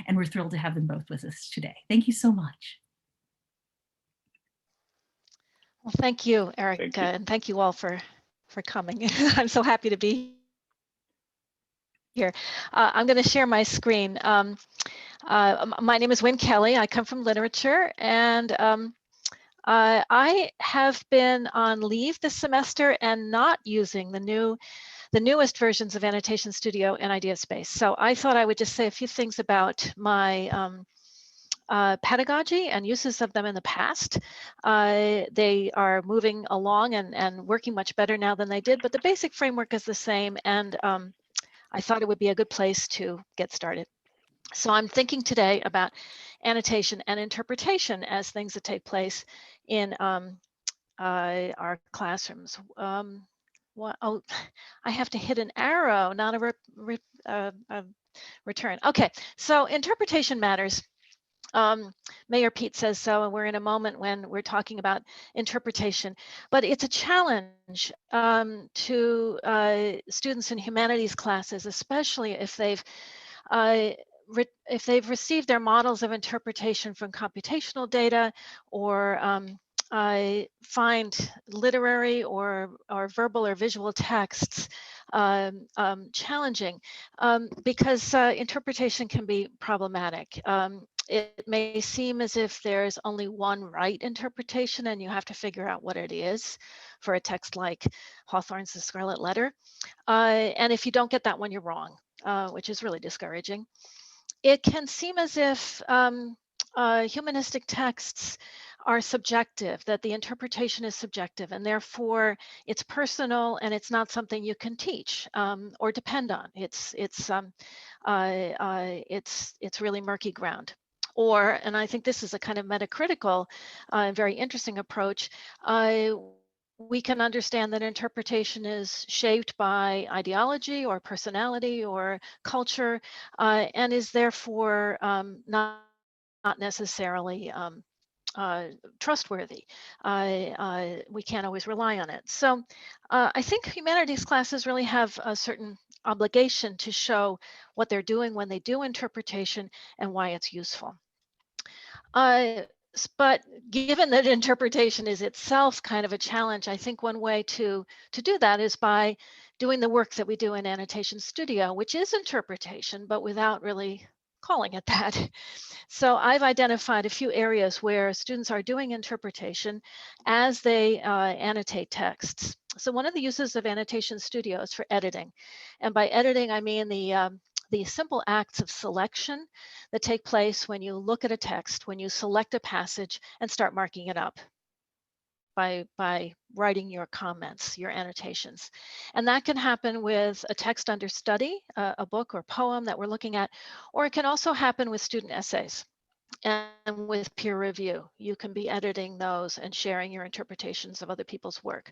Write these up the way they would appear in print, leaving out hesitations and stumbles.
And we're thrilled to have them both with us today. Thank you so much. Well, thank you, Erica, and thank you all for coming. I'm so happy to be here. I'm going to share my screen. My name is Kelley. I come from literature, and I have been on leave this semester and not using the newest versions of Annotation Studio and IdeaSpace. So I thought I would just say a few things about my pedagogy and uses of them in the past. They are moving along and working much better now than they did, but the basic framework is the same, and I thought it would be a good place to get started. So I'm thinking today about annotation and interpretation as things that take place in our classrooms. Oh, I have to hit an arrow, not a return. Okay, so interpretation matters. Mayor Pete says so, and we're in a moment when we're talking about interpretation, but it's a challenge to students in humanities classes, especially if they've received their models of interpretation from computational data, or find literary or verbal or visual texts challenging, because interpretation can be problematic. It may seem as if there's only one right interpretation and you have to figure out what it is for a text like Hawthorne's The Scarlet Letter. And if you don't get that one, you're wrong, which is really discouraging. It can seem as if humanistic texts are subjective, that the interpretation is subjective, and therefore it's personal and it's not something you can teach or depend on. It's really murky ground. Or, and I think this is a kind of metacritical, very interesting approach, we can understand that interpretation is shaped by ideology or personality or culture, and is therefore not necessarily trustworthy. We can't always rely on it. So I think humanities classes really have a certain obligation to show what they're doing when they do interpretation and why it's useful. But given that interpretation is itself kind of a challenge, I think one way to do that is by doing the work that we do in Annotation Studio, which is interpretation, but without really calling it that. So I've identified a few areas where students are doing interpretation as they annotate texts. So one of the uses of Annotation Studio is for editing. And by editing, I mean the simple acts of selection that take place when you look at a text, when you select a passage and start marking it up by writing your comments, your annotations. And that can happen with a text under study, a book or poem that we're looking at, or it can also happen with student essays and with peer review. You can be editing those and sharing your interpretations of other people's work.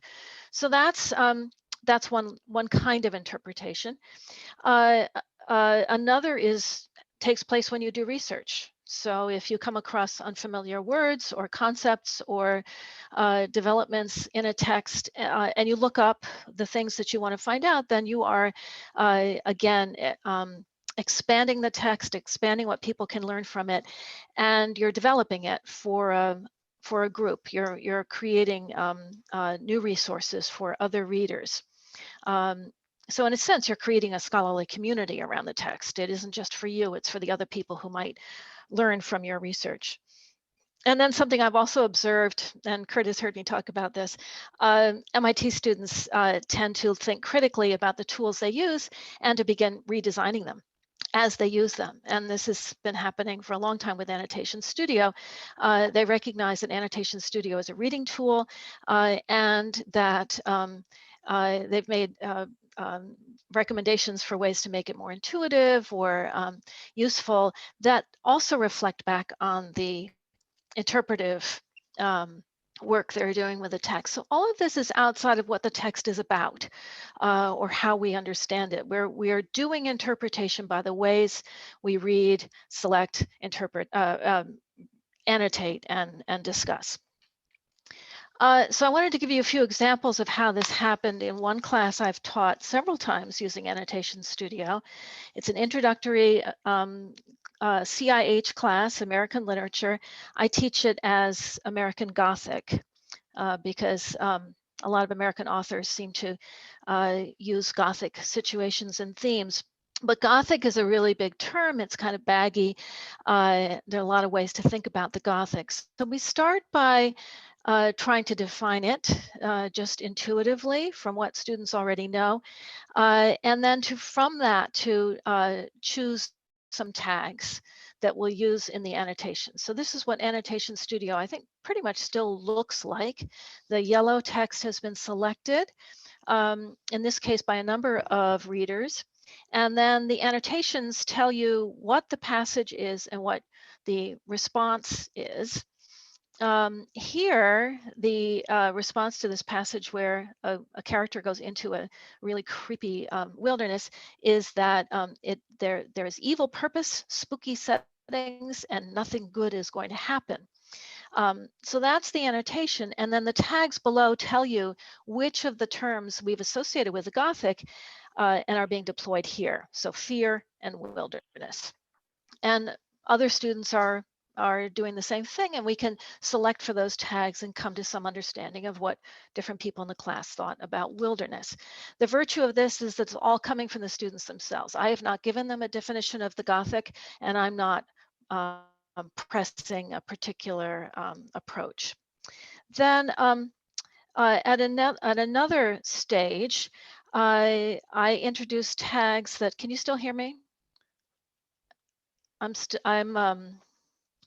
So that's one kind of interpretation. Another takes place when you do research. So if you come across unfamiliar words or concepts or developments in a text, and you look up the things that you want to find out, then you are, again, expanding the text, expanding what people can learn from it, and you're developing it for a group. You're creating new resources for other readers. So in a sense, you're creating a scholarly community around the text. It isn't just for you, it's for the other people who might learn from your research. And then something I've also observed, and Kurt has heard me talk about this, MIT students tend to think critically about the tools they use and to begin redesigning them as they use them. And this has been happening for a long time with Annotation Studio. They recognize that Annotation Studio is a reading tool, and that they've made recommendations for ways to make it more intuitive or useful that also reflect back on the interpretive work they're doing with the text. So all of this is outside of what the text is about or how we understand it. We are doing interpretation by the ways we read, select, interpret, annotate, and discuss. So I wanted to give you a few examples of how this happened in one class I've taught several times using Annotation Studio. It's an introductory CIH class, American Literature. I teach it as American Gothic because a lot of American authors seem to use Gothic situations and themes. But Gothic is a really big term. It's kind of baggy. There are a lot of ways to think about the Gothics. So we start by trying to define it just intuitively from what students already know. And then from that to choose some tags that we'll use in the annotation. So this is what Annotation Studio, I think, pretty much still looks like. The yellow text has been selected, in this case by a number of readers. And then the annotations tell you what the passage is and what the response is. Here, the response to this passage where a character goes into a really creepy wilderness is that there is evil purpose, spooky settings, and nothing good is going to happen. So that's the annotation. And then the tags below tell you which of the terms we've associated with the Gothic and are being deployed here. So fear and wilderness. And other students are doing the same thing, and we can select for those tags and come to some understanding of what different people in the class thought about wilderness. The virtue of this is that it's all coming from the students themselves. I have not given them a definition of the Gothic, and I'm not pressing a particular approach. Then at another stage, I introduced tags that, can you still hear me?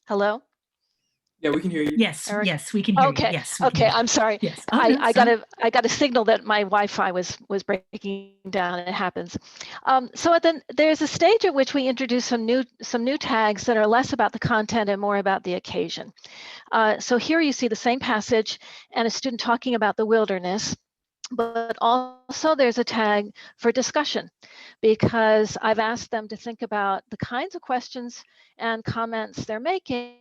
Hello? Yeah, we can hear you. Yes, Eric? yes, we can hear you. Okay, Yes, we can okay, hear you. I'm sorry. Yes. Oh, no, I sorry. got a signal that my Wi-Fi was breaking down. It happens. So there's a stage at which we introduce some new tags that are less about the content and more about the occasion. So here you see the same passage and a student talking about the wilderness, but also there's a tag for discussion, because I've asked them to think about the kinds of questions and comments they're making,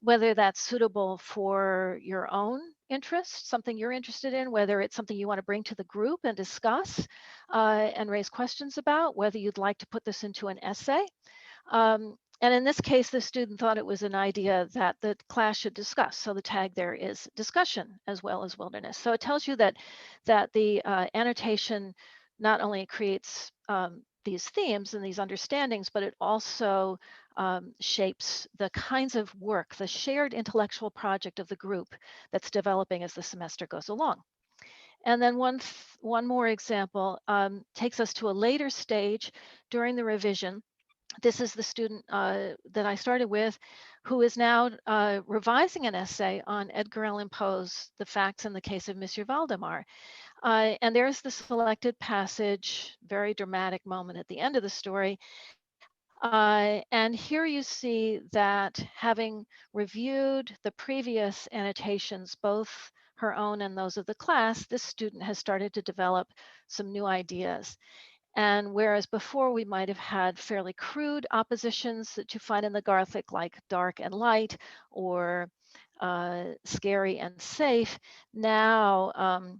whether that's suitable for your own interest, something you're interested in, whether it's something you want to bring to the group and discuss and raise questions about, whether you'd like to put this into an essay. And in this case, the student thought it was an idea that the class should discuss. So the tag there is discussion as well as wilderness. So it tells you that the annotation not only creates these themes and these understandings, but it also shapes the kinds of work, the shared intellectual project of the group that's developing as the semester goes along. And then one more example takes us to a later stage during the revision. This is the student that I started with, who is now revising an essay on Edgar Allan Poe's The Facts in the Case of Monsieur Valdemar. And there's the selected passage, very dramatic moment at the end of the story. And here you see that having reviewed the previous annotations, both her own and those of the class, this student has started to develop some new ideas. And whereas before we might have had fairly crude oppositions that you find in the Gothic, like dark and light, or scary and safe, now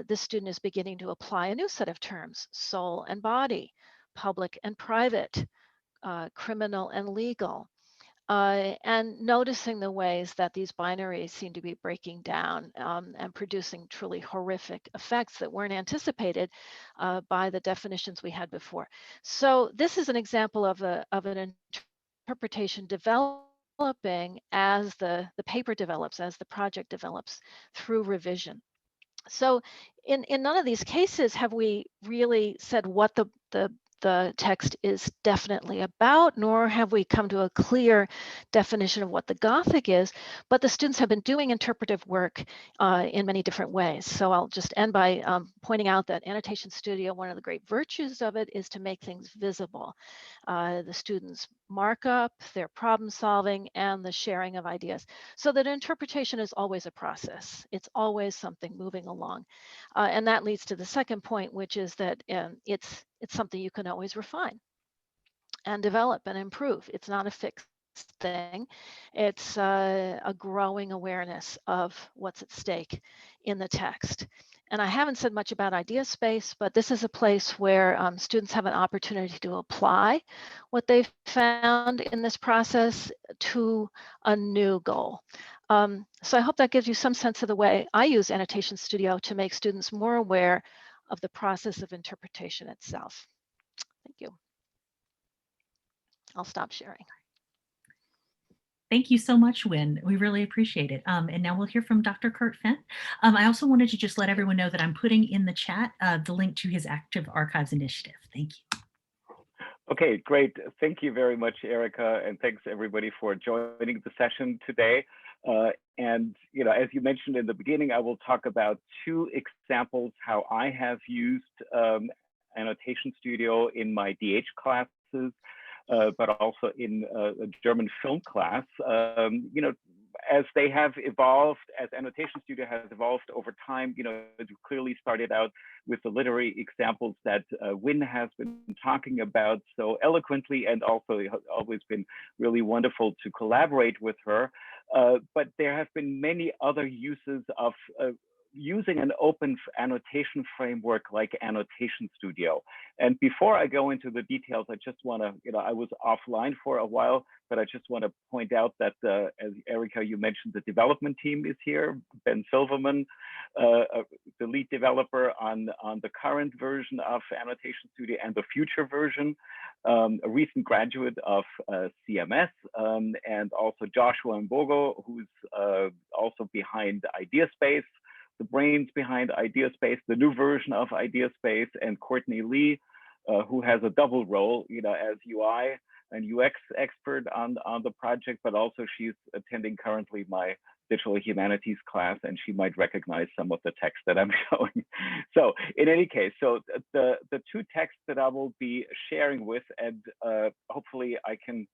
this student is beginning to apply a new set of terms: soul and body, public and private, criminal and legal. And noticing the ways that these binaries seem to be breaking down and producing truly horrific effects that weren't anticipated by the definitions we had before. So this is an example of an interpretation developing as the paper develops, as the project develops through revision. So in none of these cases have we really said what the text is definitely about, nor have we come to a clear definition of what the Gothic is, but the students have been doing interpretive work in many different ways. So I'll just end by pointing out that Annotation Studio, one of the great virtues of it is to make things visible. The students' markup, their problem solving, and the sharing of ideas. So that interpretation is always a process. It's always something moving along. And that leads to the second point, which is that it's something you can always refine and develop and improve. It's not a fixed thing. It's a growing awareness of what's at stake in the text. And I haven't said much about idea space, but this is a place where students have an opportunity to apply what they've found in this process to a new goal. So I hope that gives you some sense of the way I use Annotation Studio to make students more aware of the process of interpretation itself. Thank you. I'll stop sharing. Thank you so much, Wynn. We really appreciate it. And now we'll hear from Dr. Kurt Fendt. I also wanted to just let everyone know that I'm putting in the chat the link to his Active Archives initiative. Thank you. Okay, great. Thank you very much, Erica, and thanks everybody for joining the session today. And as you mentioned in the beginning, I will talk about two examples how I have used Annotation Studio in my DH classes. But also in a German film class, as they have evolved, as Annotation Studio has evolved over time, it clearly started out with the literary examples that Wynn has been talking about so eloquently, and also it has always been really wonderful to collaborate with her. But there have been many other uses of using an open annotation framework like Annotation Studio. And before I go into the details, I just want to, I was offline for a while, but I just want to point out that, as Erica, you mentioned, the development team is here. Ben Silverman, the lead developer on the current version of Annotation Studio and the future version, a recent graduate of CMS, and also Joshua Mbogo, who's also behind IdeaSpace, the brains behind IdeaSpace, the new version of IdeaSpace, and Courtney Lee, who has a double role, as UI and UX expert on the project, but also she's attending currently my digital humanities class, and she might recognize some of the text that I'm showing. So in any case, so the two texts that I will be sharing with, and hopefully I can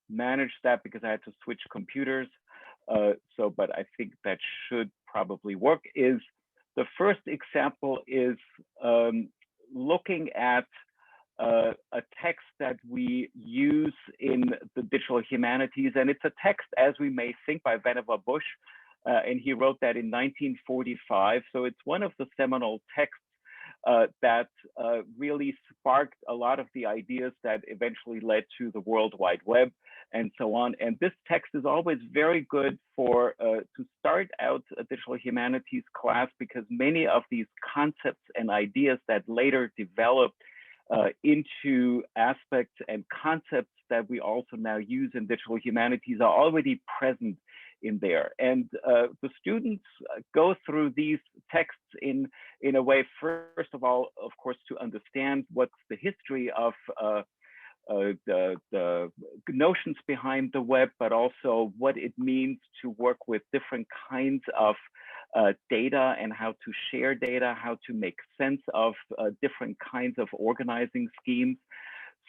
manage that because I had to switch computers. But I think that should probably work. Is the first example is looking at a text that we use in the digital humanities, and it's a text as we may think by Vannevar Bush, and he wrote that in 1945. So it's one of the seminal texts that really sparked a lot of the ideas that eventually led to the World Wide Web and so on. And this text is always very good for to start out a digital humanities class, because many of these concepts and ideas that later developed into aspects and concepts that we also now use in digital humanities are already present in there. And the students go through these texts in a way, first of all, of course, to understand what's the history of the notions behind the web, but also what it means to work with different kinds of data and how to share data, how to make sense of different kinds of organizing schemes.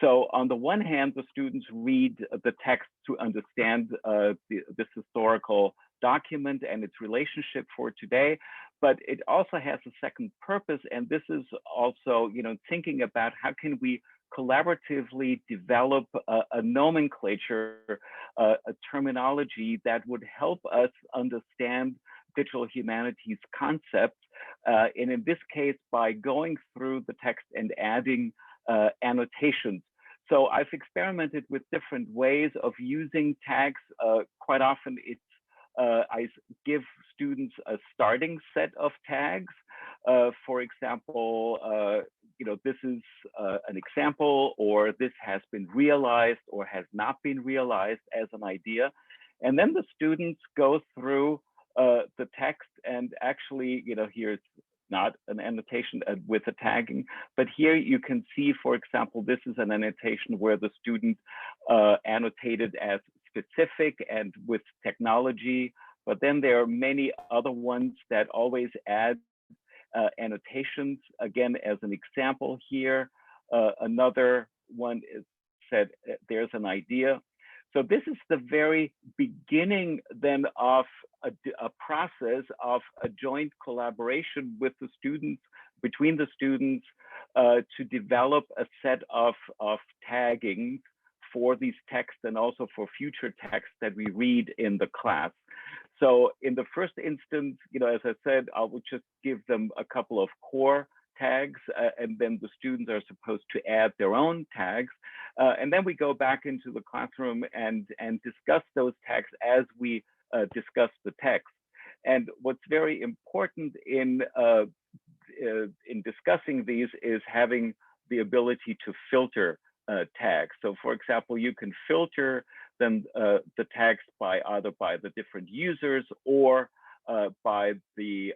So on the one hand, the students read the text to understand this historical document and its relationship for today, but it also has a second purpose. And this is also, thinking about how can we collaboratively develop a nomenclature, a terminology that would help us understand digital humanities concepts, and in this case, by going through the text and adding annotations. So I've experimented with different ways of using tags. Quite often it's I give students a starting set of tags. For example, this is an example, or this has been realized or has not been realized as an idea. And then the students go through the text, and actually, here's not an annotation with a tagging, but here you can see, for example, this is an annotation where the student annotated as specific and with technology, but then there are many other ones that always add annotations. Again, as an example here, another one is said, there's an idea. So this is the very beginning then of a process of a joint collaboration with the students, between the students, to develop a set of tagging for these texts and also for future texts that we read in the class. So in the first instance, as I said, I will just give them a couple of core tags, and then the students are supposed to add their own tags. And then we go back into the classroom and discuss those tags as we discuss the text. And what's very important in discussing these is having the ability to filter tags. So for example, you can filter them, the tags either by the different users or by the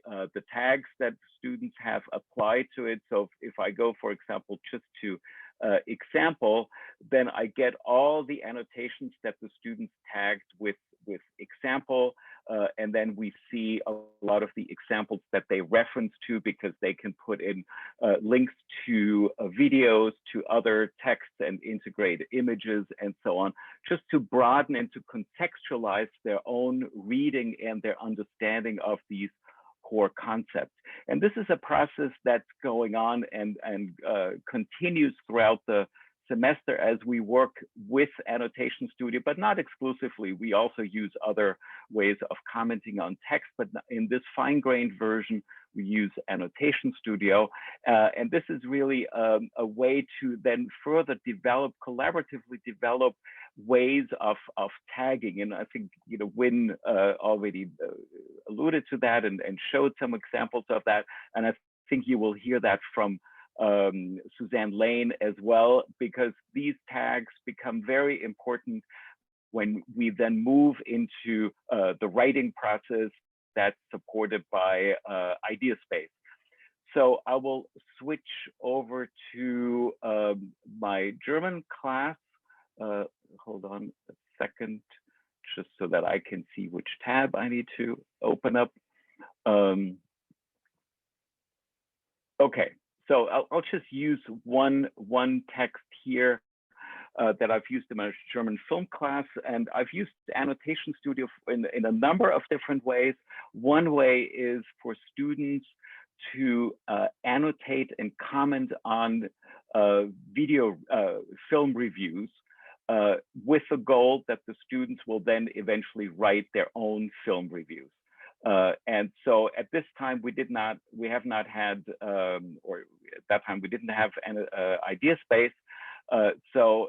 tags that students have applied to it. So if I go, for example, just to example, then I get all the annotations that the students tagged with example, and then we see a lot of the examples that they reference to, because they can put in links to videos, to other texts and integrate images and so on, just to broaden and to contextualize their own reading and their understanding of these core concepts. And this is a process that's going on and continues throughout the semester as we work with Annotation Studio, but not exclusively. We also use other ways of commenting on text, but in this fine-grained version, we use Annotation Studio. And this is really a way to then further collaboratively develop ways of tagging. And I think, Wynn already alluded to that and showed some examples of that. And I think you will hear that from Suzanne Lane as well, because these tags become very important when we then move into the writing process that's supported by IdeaSpace. So I will switch over to my German class. Hold on a second, just so that I can see which tab I need to open up. Okay. So I'll just use one text here that I've used in my German film class, and I've used Annotation Studio in a number of different ways. One way is for students to annotate and comment on video film reviews with the goal that the students will then eventually write their own film reviews. And so at this time, we have not had, or at that time, we didn't have an IdeaSpace. So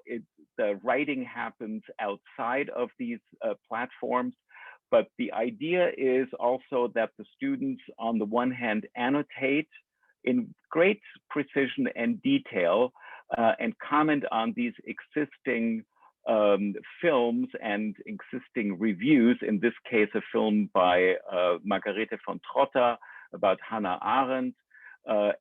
the writing happens outside of these platforms. But the idea is also that the students, on the one hand, annotate in great precision and detail and comment on these existing films and existing reviews, in this case, a film by Margarete von Trotta about Hannah Arendt.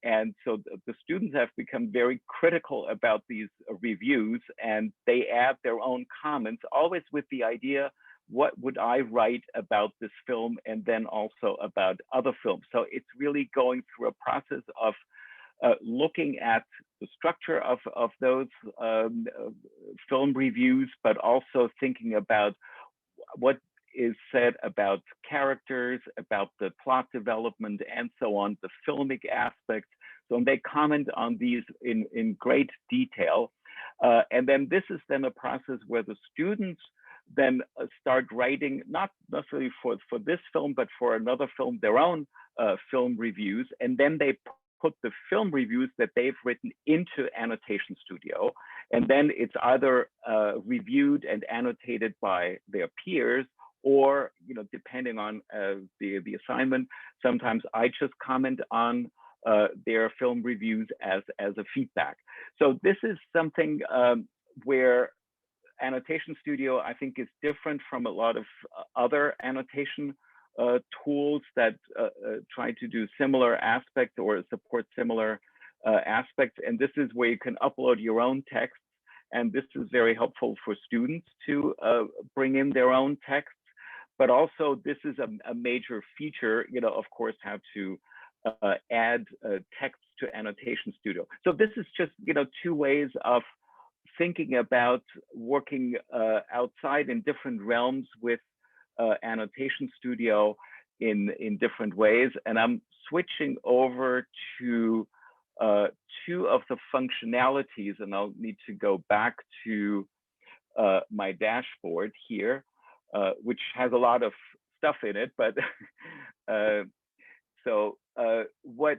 And so the students have become very critical about these reviews, and they add their own comments, always with the idea, what would I write about this film, and then also about other films. So it's really going through a process of looking at the structure of those film reviews, but also thinking about what is said about characters, about the plot development, and so on, the filmic aspects. So they comment on these in great detail. And then this is then a process where the students then start writing, not necessarily for this film, but for another film, their own film reviews. And then they put the film reviews that they've written into Annotation Studio. And then it's either reviewed and annotated by their peers, or, depending on the assignment, sometimes I just comment on their film reviews as a feedback. So this is something where Annotation Studio, I think, is different from a lot of other annotation tools that try to do similar aspects or support similar aspects. And this is where you can upload your own text. And this is very helpful for students to bring in their own texts. But also, this is a major feature, of course, how to add text to Annotation Studio. So this is just, two ways of thinking about working outside in different realms with Annotation Studio in different ways. And I'm switching over to two of the functionalities, and I'll need to go back to my dashboard here, which has a lot of stuff in it, but what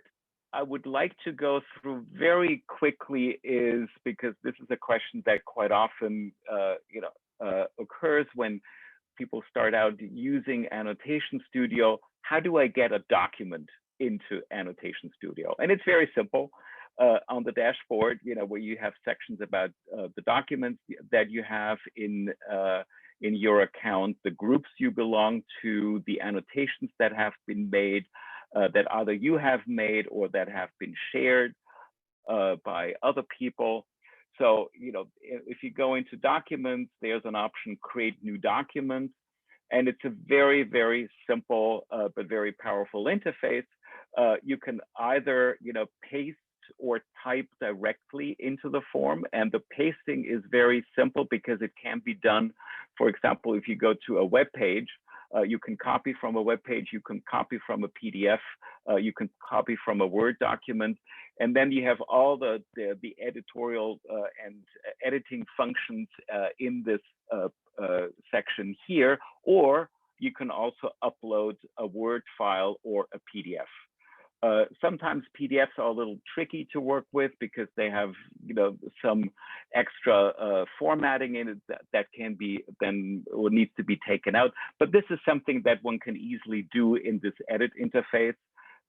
I would like to go through very quickly is, because this is a question that quite often occurs when people start out using Annotation Studio. How do I get a document into Annotation Studio? And it's very simple. On the dashboard, where you have sections about the documents that you have in your account, the groups you belong to, the annotations that have been made, that either you have made or that have been shared by other people. So, if you go into documents, there's an option, create new documents. And it's a very, very simple, but very powerful interface. You can either, paste or type directly into the form. And the pasting is very simple because it can be done. For example, if you go to a web page, you can copy from a web page, you can copy from a PDF, you can copy from a Word document, and then you have all the editorial and editing functions in this section here, or you can also upload a Word file or a PDF. Sometimes PDFs are a little tricky to work with because they have, some extra formatting in it that can be then or needs to be taken out. But this is something that one can easily do in this edit interface.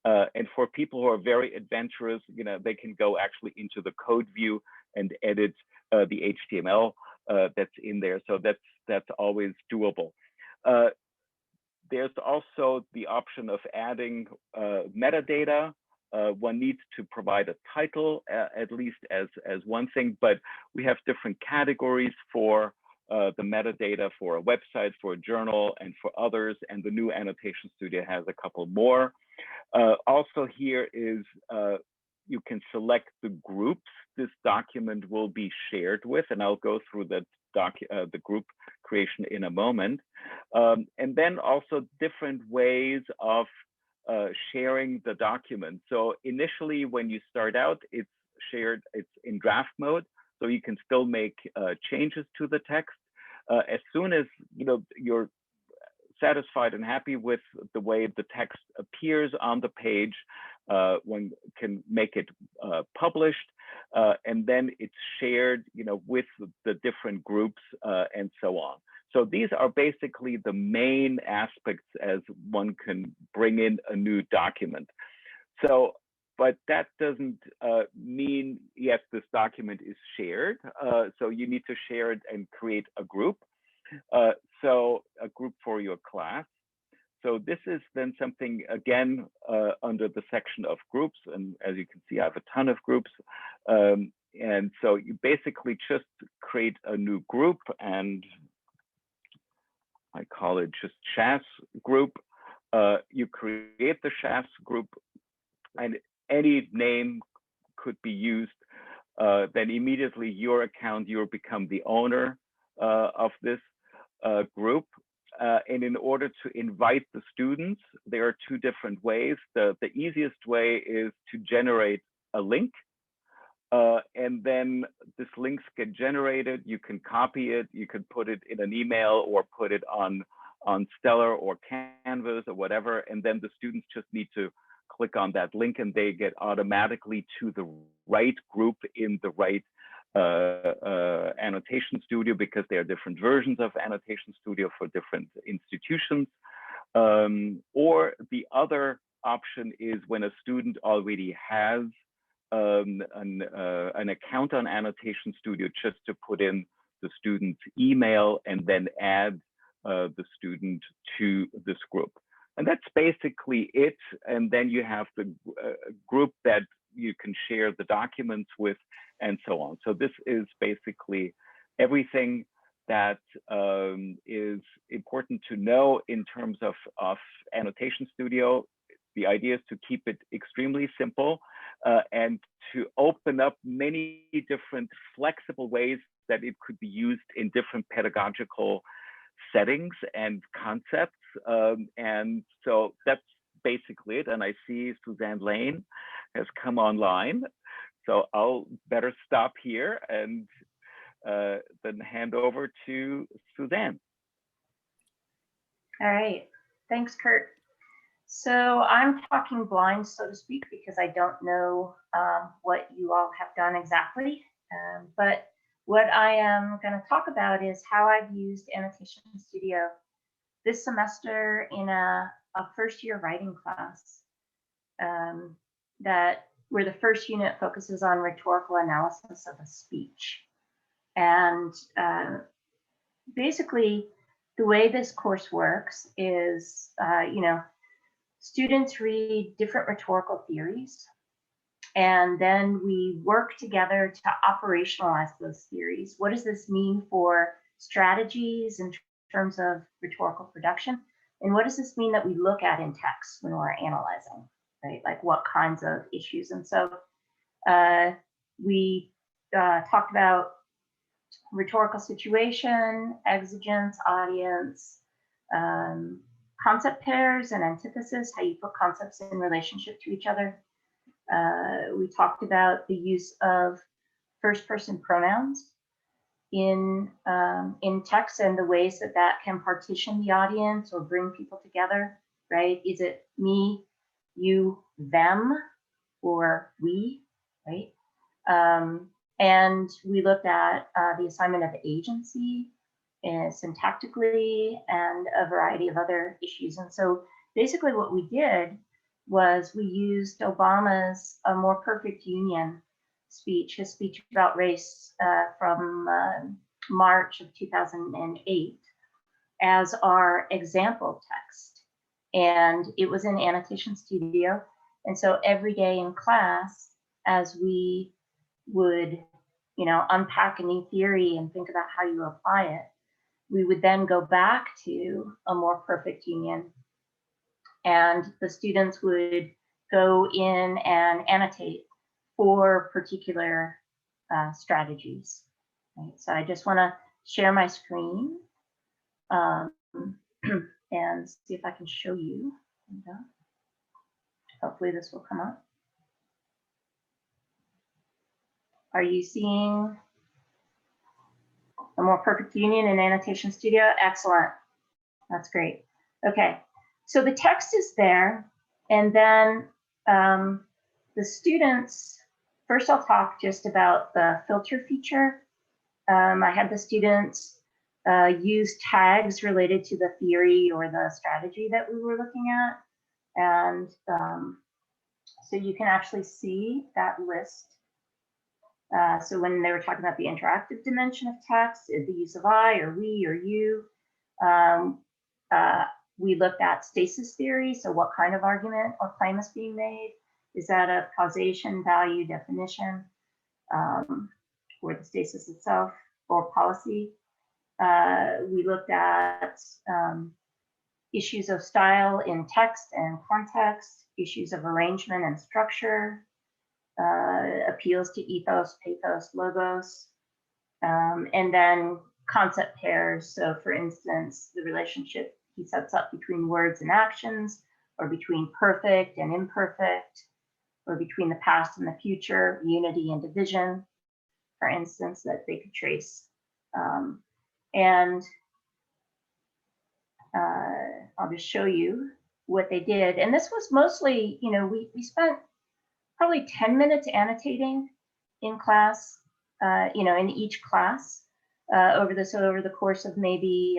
And for people who are very adventurous, they can go actually into the code view and edit the HTML that's in there. So that's always doable. There's also the option of adding metadata. One needs to provide a title, at least as one thing, but we have different categories for the metadata for a website, for a journal, and for others. And the new Annotation Studio has a couple more. Also here is you can select the groups this document will be shared with, and I'll go through the group creation in a moment. And then also different ways of sharing the document. So initially, when you start out, it's shared, it's in draft mode, so you can still make changes to the text. As soon as you're satisfied and happy with the way the text appears on the page, one can make it published, and then it's shared, with the different groups and so on. So these are basically the main aspects as one can bring in a new document. So, but that doesn't mean, yes, this document is shared. So you need to share it and create a group. So a group for your class. So this is then something, again, under the section of groups. And as you can see, I have a ton of groups. And so you basically just create a new group, and I call it just SHASS group. You create the SHASS group, and any name could be used. Then immediately your account, you'll become the owner of this group. And in order to invite the students, there are two different ways. The easiest way is to generate a link. And then this links get generated. You can copy it. You can put it in an email or put it on Stellar or Canvas or whatever. And then the students just need to click on that link, and they get automatically to the right group in the right Annotation Studio, because there are different versions of Annotation Studio for different institutions. Or the other option is when a student already has an account on Annotation Studio, just to put in the student's email and then add the student to this group. And that's basically it. And then you have the group that you can share the documents with, and so on. So this is basically everything that is important to know in terms of Annotation Studio. The idea is to keep it extremely simple and to open up many different flexible ways that it could be used in different pedagogical settings and concepts. And so that's basically it. And I see Suzanne Lane has come online. So I'll better stop here and then hand over to Suzanne. All right, thanks, Kurt. So I'm talking blind, so to speak, because I don't know what you all have done exactly. But what I am going to talk about is how I've used Annotation Studio this semester in a first-year writing class where the first unit focuses on rhetorical analysis of a speech. And basically, the way this course works is, students read different rhetorical theories, and then we work together to operationalize those theories. What does this mean for strategies in terms of rhetorical production? And what does this mean that we look at in text when we're analyzing, right? Like what kinds of issues? And so we talked about rhetorical situation, exigence, audience, concept pairs and antithesis, how you put concepts in relationship to each other. We talked about the use of first-person pronouns in text and the ways that that can partition the audience or bring people together, right? Is it me, you, them, or we, right? And we looked at the assignment of agency syntactically and a variety of other issues. And so basically what we did was we used Obama's A More Perfect Union speech, his speech about race from March of 2008 as our example text. And it was in Annotation Studio. And so every day in class, as we would, unpack a new theory and think about how you apply it, we would then go back to A More Perfect Union, and the students would go in and annotate for particular strategies. Right? So I just want to share my screen and see if I can show you. Hopefully this will come up. Are you seeing A More Perfect Union in Annotation Studio? Excellent. That's great. Okay, so the text is there, and then the students, first I'll talk just about the filter feature. I had the students use tags related to the theory or the strategy that we were looking at. And so you can actually see that list. So when they were talking about the interactive dimension of text, the use of I or we or you, we looked at stasis theory. So what kind of argument or claim is being made? Is that a causation, value, definition, or the stasis itself, or policy? We looked at issues of style in text and context, issues of arrangement and structure, appeals to ethos, pathos, logos, and then concept pairs. So for instance, the relationship he sets up between words and actions, or between perfect and imperfect, or between the past and the future, unity and division, for instance, that they could trace. And I'll just show you what they did. And this was mostly, we spent probably 10 minutes annotating in class, in each class over the course of maybe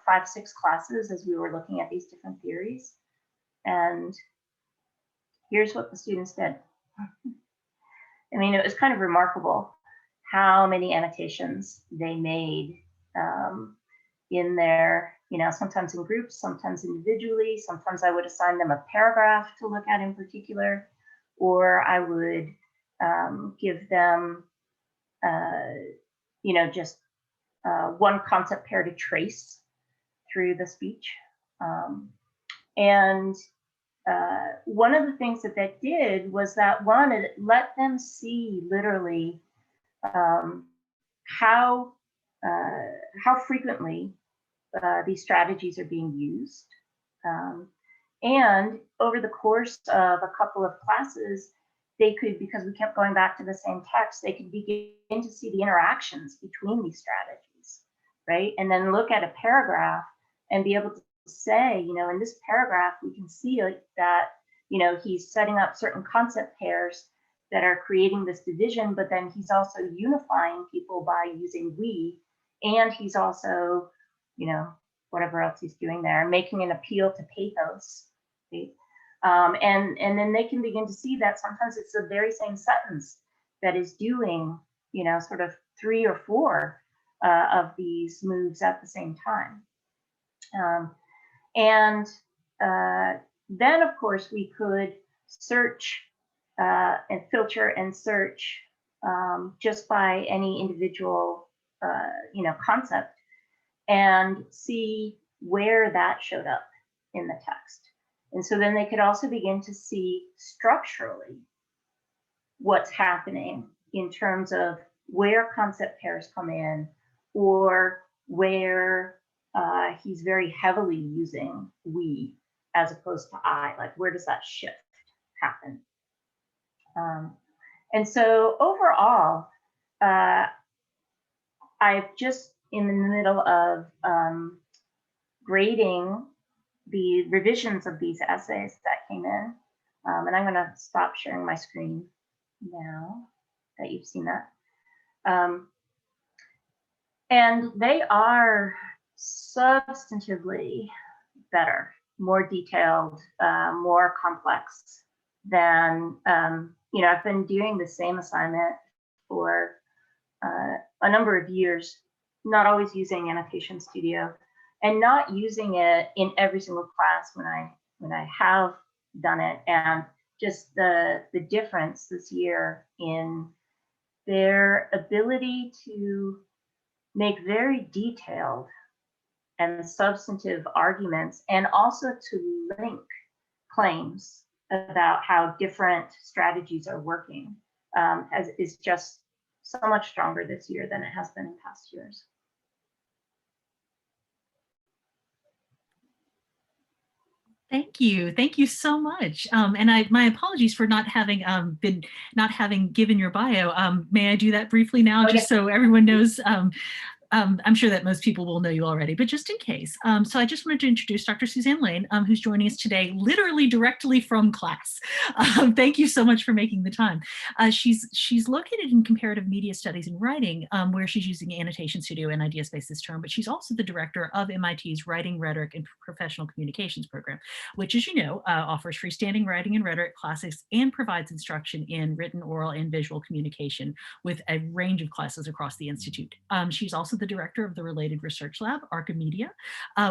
5-6 classes as we were looking at these different theories. And here's what the students did. I mean, it was kind of remarkable how many annotations they made in their, sometimes in groups, sometimes individually. Sometimes I would assign them a paragraph to look at in particular, or I would give them, just one concept pair to trace through the speech. And one of the things that did was that one, it let them see literally how frequently these strategies are being used. And over the course of a couple of classes, they could, because we kept going back to the same text, they could begin to see the interactions between these strategies, right? And then look at a paragraph and be able to say, you know, in this paragraph, we can see that, you know, he's setting up certain concept pairs that are creating this division, but then he's also unifying people by using we, and he's also, you know, whatever else he's doing there, making an appeal to pathos. Right? And then they can begin to see that sometimes it's the very same sentence that is doing, you know, sort of 3 or 4 of these moves at the same time. Then, of course, we could search and filter and search just by any individual, you know, concept, and see where that showed up in the text. And so then they could also begin to see structurally what's happening in terms of where concept pairs come in, or where he's very heavily using we as opposed to I, like where does that shift happen? And so overall, I've just in the middle of grading the revisions of these essays that came in. And I'm going to stop sharing my screen now that you've seen that. And they are substantively better, more detailed, more complex than, you know, I've been doing the same assignment for a number of years, not always using Annotation Studio, and not using it in every single class when I have done it, and just the difference this year in their ability to make very detailed and substantive arguments, and also to link claims about how different strategies are working, is just so much stronger this year than it has been in past years. Thank you. Thank you so much. And my apologies for not having given your bio. May I do that briefly now, just so everyone knows? I'm sure that most people will know you already, but just in case. So I just wanted to introduce Dr. Suzanne Lane, who's joining us today, literally directly from class. Thank you so much for making the time. She's located in comparative media studies and writing, where she's using Annotation Studio and IdeaSpace this term, but she's also the director of MIT's Writing, Rhetoric, and Professional Communications program, which, as you know, offers freestanding writing and rhetoric classes and provides instruction in written, oral, and visual communication with a range of classes across the Institute. She's also the director of the related research lab, Archimedia,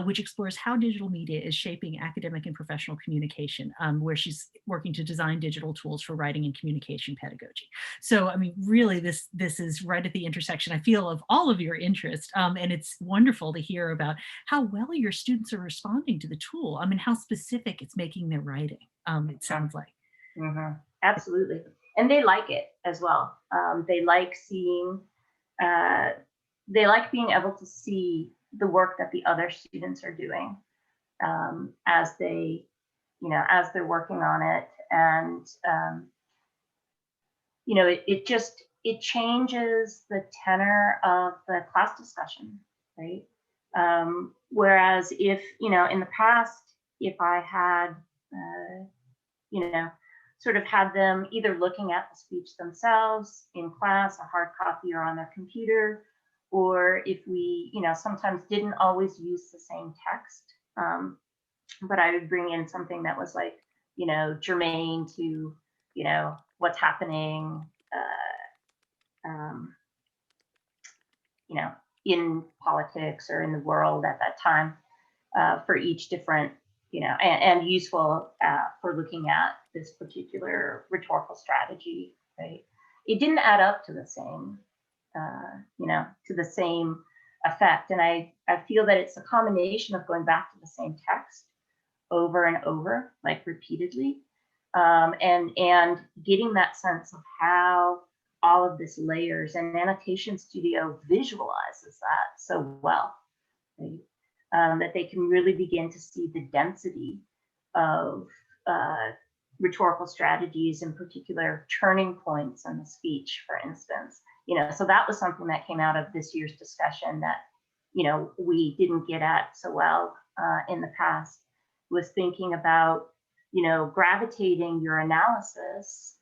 which explores how digital media is shaping academic and professional communication, where she's working to design digital tools for writing and communication pedagogy. So, I mean, really, this is right at the intersection, I feel, of all of your interest, and it's wonderful to hear about how well your students are responding to the tool. I mean, how specific it's making their writing, it sounds like. Mm-hmm. Absolutely. And they like it as well. They like seeing, they like being able to see the work that the other students are doing, as they, you know, as they're working on it. And, you know, it changes the tenor of the class discussion, right? Whereas if, you know, in the past, if I had, you know, sort of had them either looking at the speech themselves in class, a hard copy, or on their computer, or if we, you know, sometimes didn't always use the same text, but I would bring in something that was like, you know, germane to, you know, what's happening, you know, in politics or in the world at that time, for each different, you know, and useful for looking at this particular rhetorical strategy, right? It didn't add up to the same, you know, to the same effect. And I feel that it's a combination of going back to the same text over and over, like repeatedly, and getting that sense of how all of this layers, and Annotation Studio visualizes that so well, right? That they can really begin to see the density of rhetorical strategies, in particular turning points in the speech, for instance. So that was something that came out of this year's discussion that we didn't get at so well in the past, was thinking about gravitating your analysis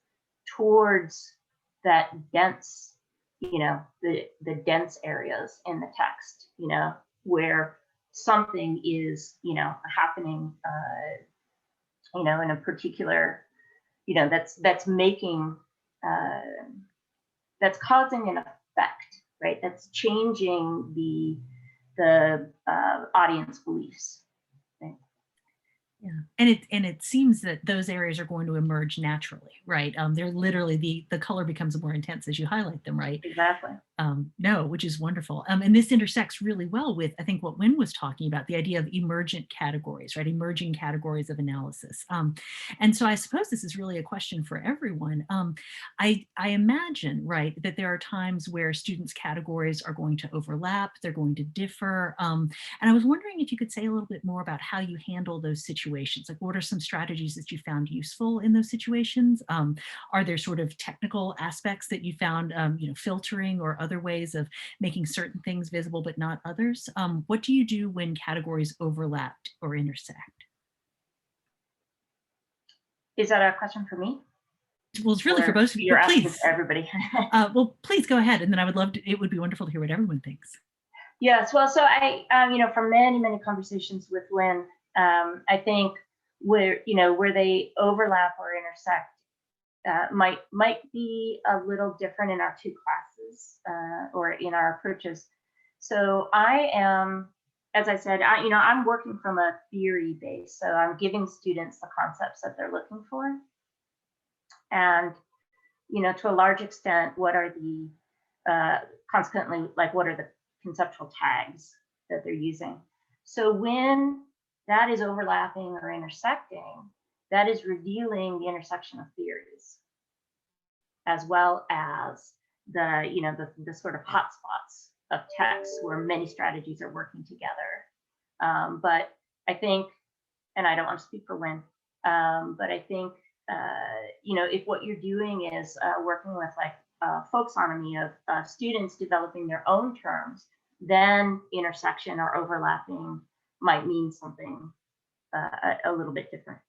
towards that dense, the dense areas in the text, where something is happening in a particular, that's making that's causing an effect, right? That's changing the audience beliefs. Right? Yeah, and it seems that those areas are going to emerge naturally, right? They're literally the color becomes more intense as you highlight them, right? Exactly. No, which is wonderful. And this intersects really well with, I think, what Wynn was talking about, the idea of emergent categories, right? Emerging categories of analysis. And so I suppose this is really a question for everyone. I imagine, right, that there are times where students' categories are going to overlap, they're going to differ. And I was wondering if you could say a little bit more about how you handle those situations. Like, what are some strategies that you found useful in those situations? Are there sort of technical aspects that you found, filtering or other ways of making certain things visible but not others? What do you do when categories overlap or intersect? Is that a question for me? Well, it's really for both of you, You're but asking please. for everybody. Well, please go ahead, and then I would love to, it would be wonderful to hear what everyone thinks. Yes, well, so I, from many conversations with Lynn, I think where they overlap or intersect might be a little different in our two classes or in our approaches. So I am, as I said, I'm working from a theory base. So I'm giving students the concepts that they're looking for. And, to a large extent, what are the, consequently, like, what are the conceptual tags that they're using? So when that is overlapping or intersecting, that is revealing the intersection of theories, as well as the sort of hotspots of text where many strategies are working together. But I think, and I don't want to speak for Wynn, but I think, if what you're doing is working with like folksonomy of students developing their own terms, then intersection or overlapping might mean something a little bit different.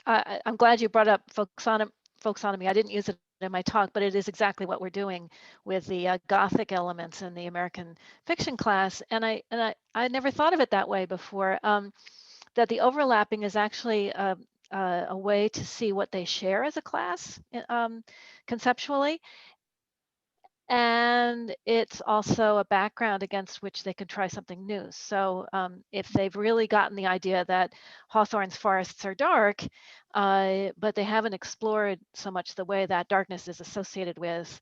I'm glad you brought up folksonomy. I didn't use it in my talk, but it is exactly what we're doing with the Gothic elements in the American fiction class. And I never thought of it that way before. That the overlapping is actually a way to see what they share as a class conceptually. And it's also a background against which they can try something new. So if they've really gotten the idea that Hawthorne's forests are dark, but they haven't explored so much the way that darkness is associated with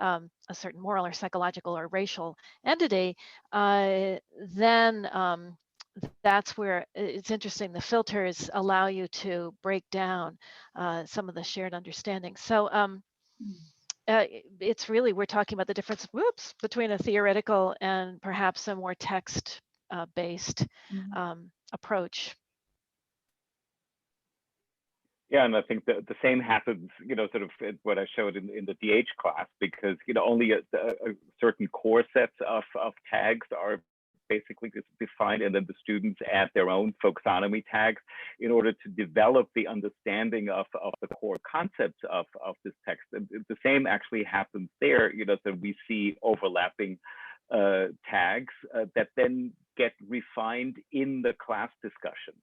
a certain moral or psychological or racial entity, then that's where it's interesting. The filters allow you to break down some of the shared understanding. So it's really, we're talking about the difference, between a theoretical and perhaps a more text based approach. Yeah, and I think the same happens, sort of what I showed in the DH class, because, only a certain core sets of tags are basically defined, and then the students add their own folksonomy tags in order to develop the understanding of the core concepts of this text. And the same actually happens there, that we see overlapping tags that then get refined in the class discussion.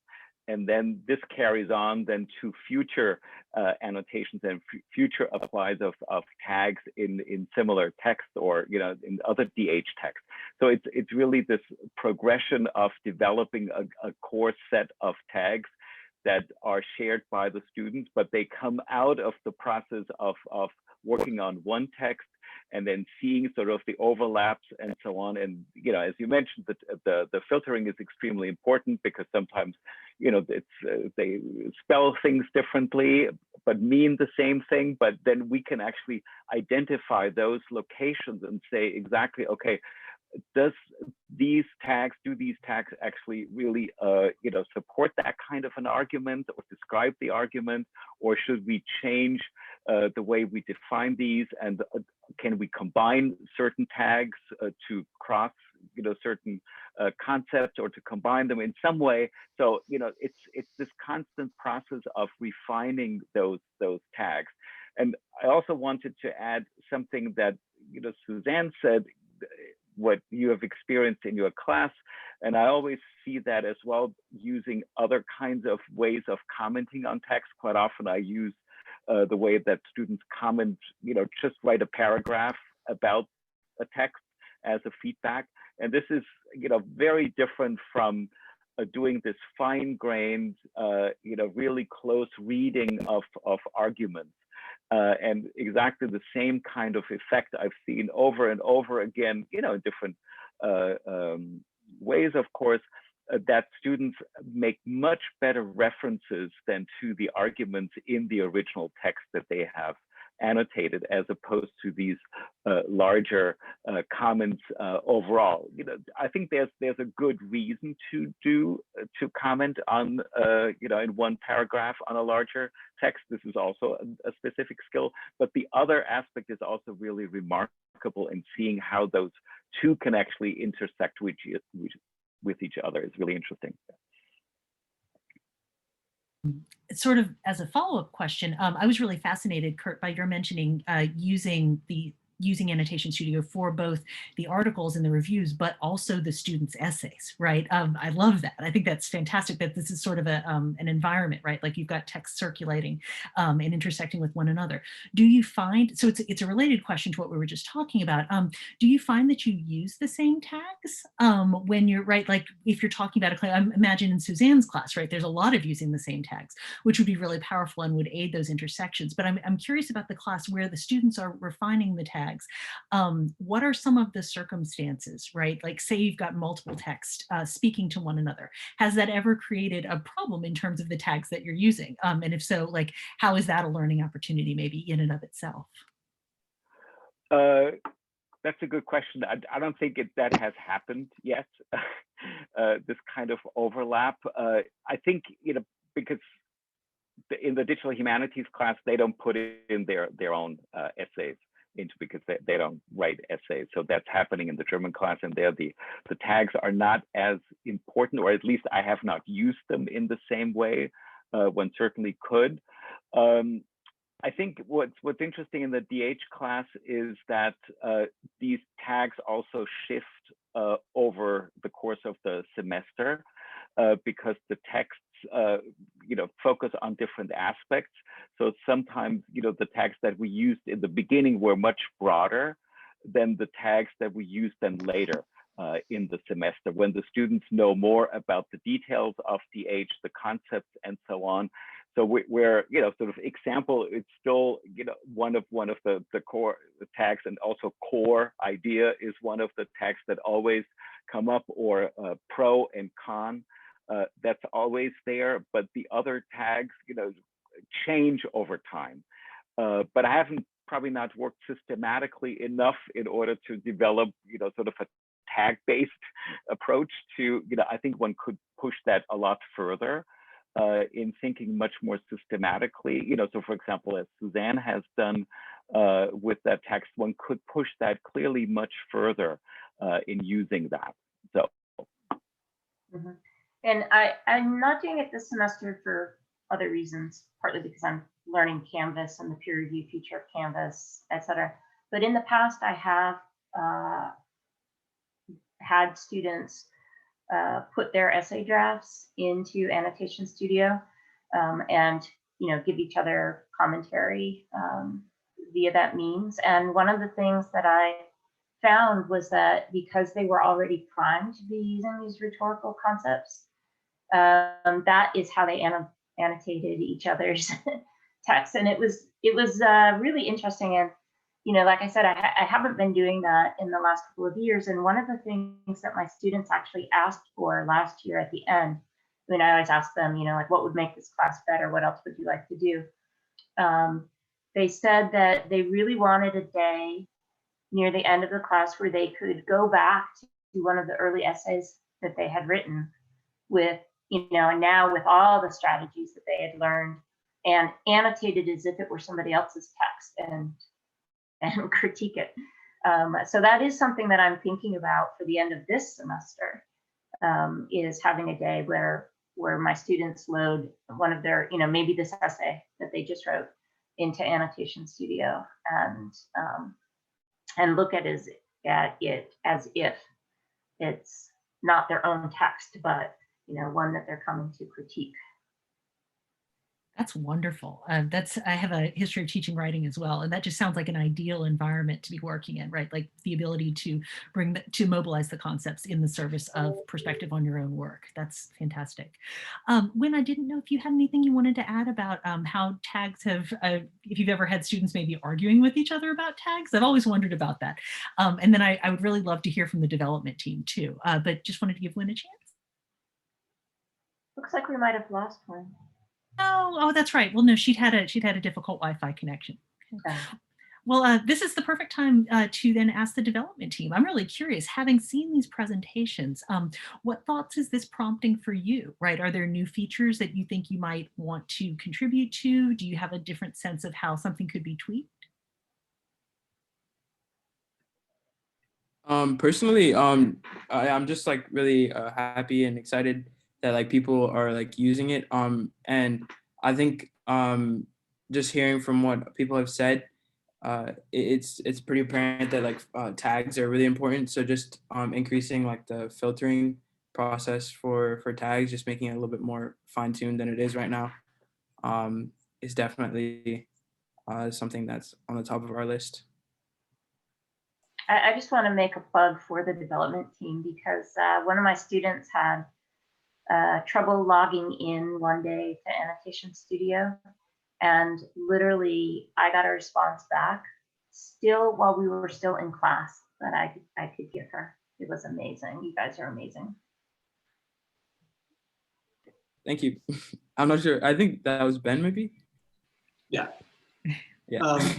And then this carries on then to future annotations and future applies of tags in similar text or in other DH text. So it's really this progression of developing a core set of tags that are shared by the students, but they come out of the process of working on one text and then seeing sort of the overlaps and so on. And, as you mentioned, the filtering is extremely important, because sometimes, they spell things differently, but mean the same thing. But then we can actually identify those locations and say exactly, okay, does do these tags actually really support that kind of an argument or describe the argument, or should we change the way we define these, and can we combine certain tags to cross certain concepts, or to combine them in some way? So it's this constant process of refining those tags. And I also wanted to add something that Suzanne said, what you have experienced in your class, and I always see that as well, using other kinds of ways of commenting on text. Quite often I use the way that students comment, just write a paragraph about a text as a feedback. And this is very different from doing this fine-grained, really close reading of arguments. And exactly the same kind of effect I've seen over and over again, in different ways, of course, that students make much better references than to the arguments in the original text that they have annotated, as opposed to these larger comments overall. I think there's a good reason to comment on in one paragraph on a larger text. This is also a specific skill, but the other aspect is also really remarkable in seeing how those two can actually intersect with each other. Is really interesting. Sort of as a follow-up question, I was really fascinated, Kurt, by your mentioning using Annotation Studio for both the articles and the reviews, but also the students' essays, right? I love that. I think that's fantastic that this is sort of an environment, right? Like you've got text circulating and intersecting with one another. Do you find, so it's a related question to what we were just talking about, do you find that you use the same tags when you're, right, like if you're talking about a class, I imagine in Suzanne's class, right, there's a lot of using the same tags, which would be really powerful and would aid those intersections. But I'm curious about the class where the students are refining the tags. What are some of the circumstances, right? Like say you've got multiple text speaking to one another. Has that ever created a problem in terms of the tags that you're using? And if so, like how is that a learning opportunity maybe in and of itself? That's a good question. I don't think that has happened yet, this kind of overlap. I think, because in the digital humanities class, they don't put in their own essays into, because they don't write essays. So that's happening in the German class, and there the tags are not as important, or at least I have not used them in the same way. One certainly could. I think what's interesting in the DH class is that these tags also shift over the course of the semester, because the texts focus on different aspects. So sometimes the tags that we used in the beginning were much broader than the tags that we used then later in the semester, when the students know more about the details of DH, the concepts, and so on. So we're sort of example, it's still one of the core tags, and also core idea is one of the tags that always come up, or pro and con. That's always there, but the other tags change over time. But I haven't probably not worked systematically enough in order to develop sort of a tag-based approach to, I think one could push that a lot further in thinking much more systematically. So for example, as Suzanne has done with that text, one could push that clearly much further in using that. So. Mm-hmm. And I'm not doing it this semester for other reasons, partly because I'm learning Canvas and the peer review feature of Canvas, etc. But in the past, I have had students put their essay drafts into Annotation Studio and give each other commentary via that means. And one of the things that I found was that because they were already primed to be using these rhetorical concepts, that is how they annotated each other's text, and it was really interesting. And like I said, I haven't been doing that in the last couple of years. And one of the things that my students actually asked for last year at the end, I always ask them, like, what would make this class better? What else would you like to do? They said that they really wanted a day near the end of the class where they could go back to one of the early essays that they had written with, you know, and now with all the strategies that they had learned and annotate it as if it were somebody else's text and critique it. So that is something that I'm thinking about for the end of this semester, is having a day where my students load one of their, you know, maybe this essay that they just wrote into Annotation Studio and look at it as if it's not their own text, but, you know, one that they're coming to critique. That's wonderful. I have a history of teaching writing as well, and that just sounds like an ideal environment to be working in, right? Like the ability to to mobilize the concepts in the service of perspective on your own work. That's fantastic. Wynn, I didn't know if you had anything you wanted to add about how tags have, if you've ever had students maybe arguing with each other about tags. I've always wondered about that. And then I would really love to hear from the development team too, but just wanted to give Wynn a chance. Looks like we might have lost one. Oh, that's right. Well, no, she'd had a difficult Wi-Fi connection. Okay. Well, this is the perfect time to then ask the development team. I'm really curious, having seen these presentations, what thoughts is this prompting for you, right? Are there new features that you think you might want to contribute to? Do you have a different sense of how something could be tweaked? Personally, I'm just like really happy and excited that like people are like using it. And I think just hearing from what people have said, it's pretty apparent that like tags are really important. So just increasing like the filtering process for tags, just making it a little bit more fine-tuned than it is right now, is definitely something that's on the top of our list. I just want to make a plug for the development team because one of my students had trouble logging in one day to Annotation Studio. And literally, I got a response back still while we were still in class that I could give her. It was amazing. You guys are amazing. Thank you. I'm not sure. I think that was Ben, maybe? Yeah. Yeah.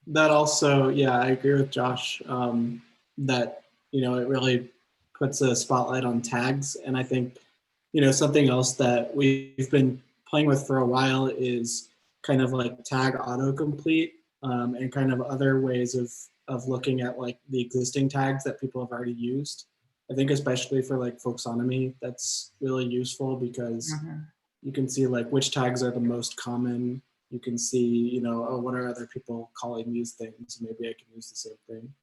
That also, yeah, I agree with Josh that, you know, it really puts a spotlight on tags. And I think, you know, something else that we've been playing with for a while is kind of like tag autocomplete and kind of other ways of looking at like the existing tags that people have already used. I think especially for like folksonomy, that's really useful because you can see like which tags are the most common. You can see, you know, oh, what are other people calling these things? Maybe I can use the same thing.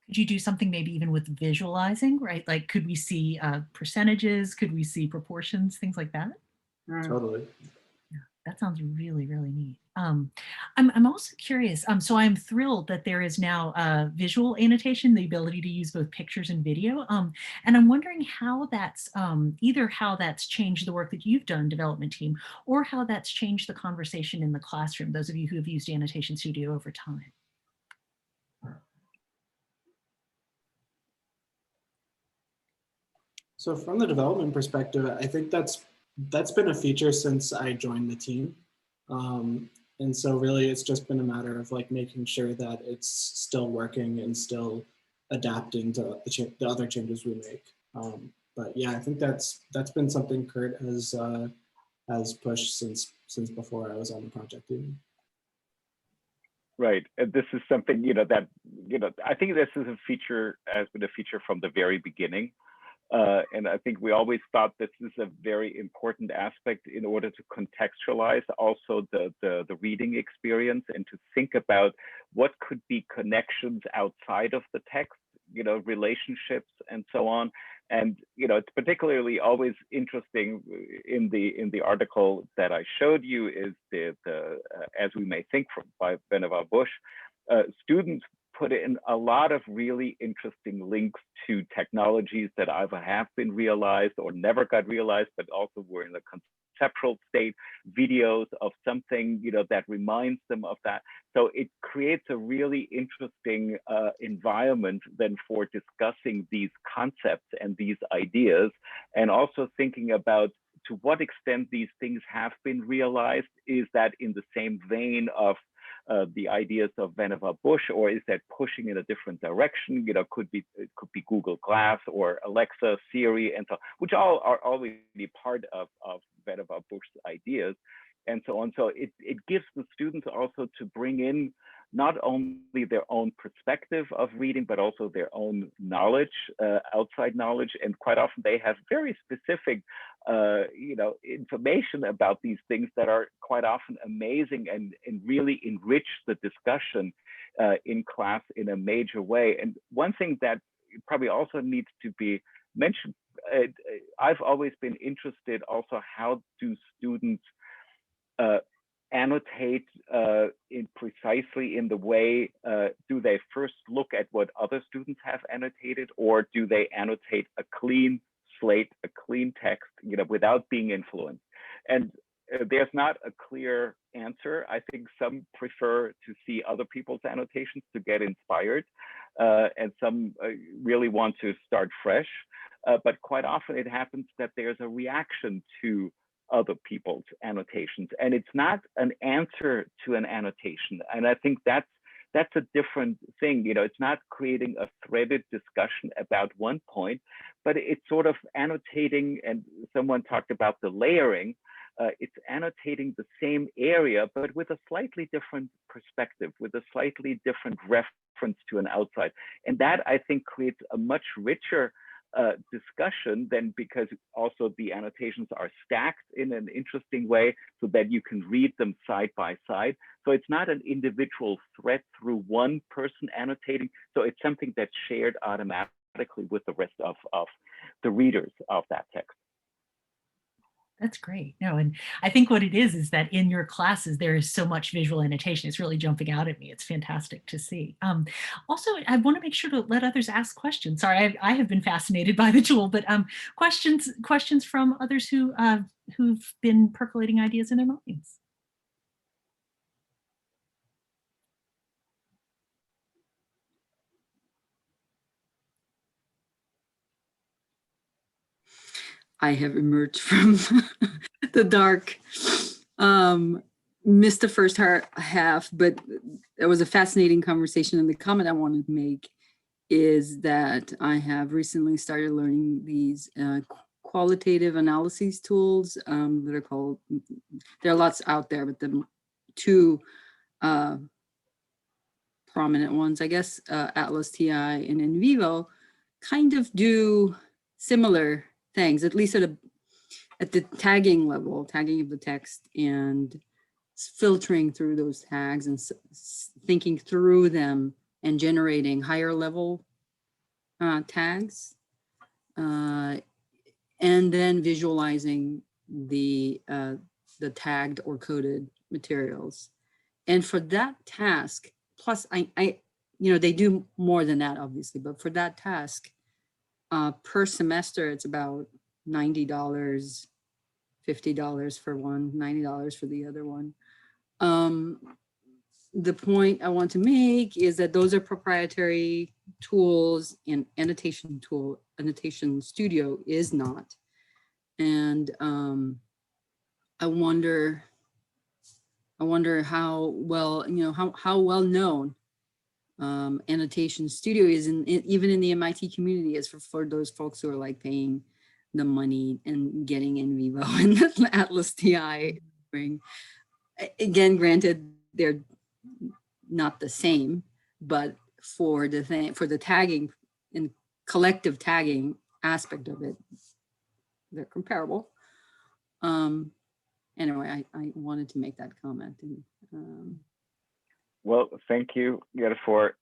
Could you do something maybe even with visualizing, right? Like, could we see percentages? Could we see proportions, things like that? Totally. Yeah, that sounds really, really neat. I'm also curious. So I'm thrilled that there is now visual annotation, the ability to use both pictures and video. And I'm wondering how that's either how that's changed the work that you've done, development team, or how that's changed the conversation in the classroom, those of you who have used Annotation Studio over time. So from the development perspective, I think that's been a feature since I joined the team. And so really it's just been a matter of like making sure that it's still working and still adapting to the other changes we make. But yeah, I think that's been something Kurt has pushed since before I was on the project team. Right. And this is something, you know, that, you know, I think this is a feature, has been a feature from the very beginning. And I think we always thought this is a very important aspect in order to contextualize also the reading experience and to think about what could be connections outside of the text, you know, relationships and so on. And, you know, it's particularly always interesting in the article that I showed you is the As We May Think by Beneva Bush. Students put in a lot of really interesting links to technologies that either have been realized or never got realized, but also were in a conceptual state, videos of something, you know, that reminds them of that. So it creates a really interesting environment then for discussing these concepts and these ideas, and also thinking about to what extent these things have been realized. Is that in the same vein of the ideas of Vannevar Bush, or is that pushing in a different direction? You know, it could be Google Glass or Alexa, Siri, and so, which all are already part of Vannevar Bush's ideas, and so on. So it gives the students also to bring in not only their own perspective of reading, but also their own knowledge, outside knowledge. And quite often they have very specific, you know, information about these things that are quite often amazing and really enrich the discussion in class in a major way. And one thing that probably also needs to be mentioned, I've always been interested also, how do students annotate precisely in the way, do they first look at what other students have annotated, or do they annotate a clean slate, a clean text, you know, without being influenced? And there's not a clear answer. I think some prefer to see other people's annotations to get inspired, and some really want to start fresh. But quite often it happens that there's a reaction to other people's annotations, and it's not an answer to an annotation. And I think that's a different thing. You know, it's not creating a threaded discussion about one point, but it's sort of annotating, and someone talked about the layering. It's annotating the same area, but with a slightly different perspective, with a slightly different reference to an outside. And that, I think, creates a much richer discussion, then, because also the annotations are stacked in an interesting way so that you can read them side by side. So it's not an individual thread through one person annotating. So it's something that's shared automatically with the rest of the readers of that text. That's great. No, and I think what it is that in your classes, there is so much visual annotation. It's really jumping out at me. It's fantastic to see. Also, I want to make sure to let others ask questions. Sorry, I have been fascinated by the tool, but questions from others who've been percolating ideas in their minds. I have emerged from the dark. Missed the first half, but it was a fascinating conversation. And the comment I wanted to make is that I have recently started learning these qualitative analyses tools that are called, there are lots out there, but the two prominent ones, I guess, Atlas TI and NVivo, kind of do similar things, at least at the tagging level, tagging of the text and filtering through those tags and thinking through them and generating higher level tags, and then visualizing the tagged or coded materials. And for that task, plus I you know, they do more than that, obviously, but for that task, per semester, it's about $90, $50 for one, $90 for the other one. The point I want to make is that those are proprietary tools, and Annotation Studio is not. And I wonder how well, you know, how well known Annotation Studio is even in the MIT community, as for those folks who are like paying the money and getting NVivo and the Atlas TI. Again, granted, they're not the same, but for the tagging and collective tagging aspect of it, they're comparable. Anyway, I wanted to make that comment. And, well, thank you, for,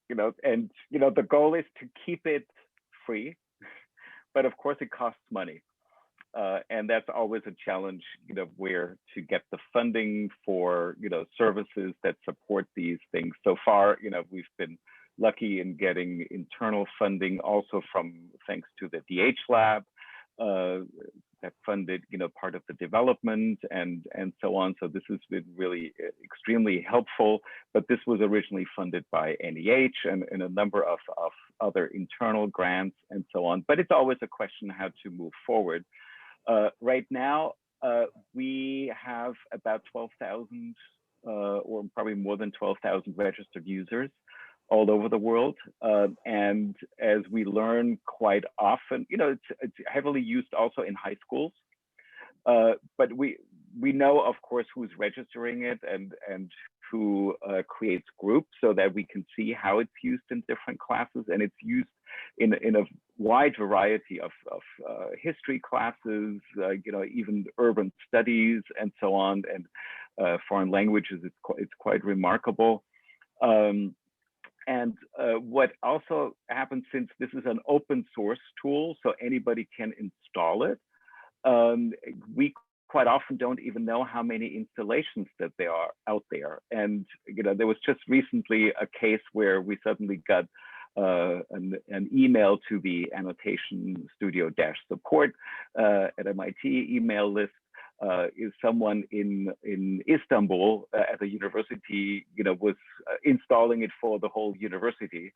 and, the goal is to keep it free, but of course it costs money. And that's always a challenge, where to get the funding for, services that support these things. So far, we've been lucky in getting internal funding, also thanks to the DH Lab, that funded, part of the development and so on. So this has been really extremely helpful, but this was originally funded by NEH and a number of other internal grants and so on. But it's always a question how to move forward. Right now, we have about 12,000 or probably more than 12,000 registered users all over the world. And as we learn quite often, it's heavily used also in high schools. But we know, of course, who's registering it and who creates groups so that we can see how it's used in different classes. And it's used in a wide variety of history classes, even urban studies and so on, and foreign languages. It's quite remarkable. And what also happens, since this is an open source tool, so anybody can install it, we quite often don't even know how many installations that there are out there. And there was just recently a case where we suddenly got an email to the annotation studio support at MIT email list. Is someone in Istanbul at a university, was installing it for the whole university.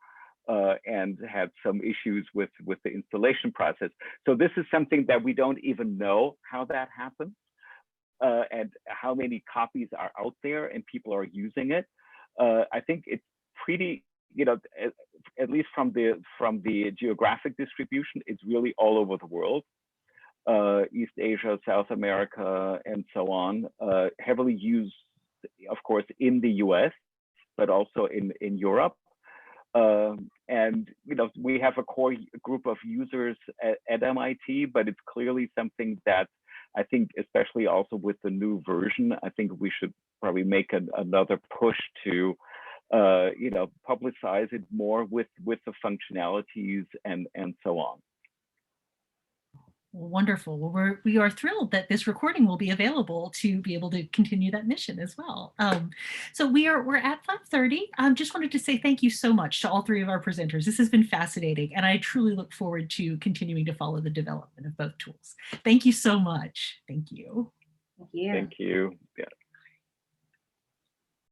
And had some issues with the installation process. So this is something that we don't even know how that happens and how many copies are out there and people are using it. I think it's pretty, at least from the geographic distribution, it's really all over the world. East Asia, South America, and so on, heavily used, of course, in the US, but also in Europe. And we have a core group of users at MIT, but it's clearly something that I think, especially also with the new version, I think we should probably make another push to publicize it more with the functionalities and so on. Wonderful. Well, we are thrilled that this recording will be available to be able to continue that mission as well. So we're at 5:30. Just wanted to say thank you so much to all three of our presenters. This has been fascinating, and I truly look forward to continuing to follow the development of both tools. Thank you so much. Thank you. Thank you. Thank you.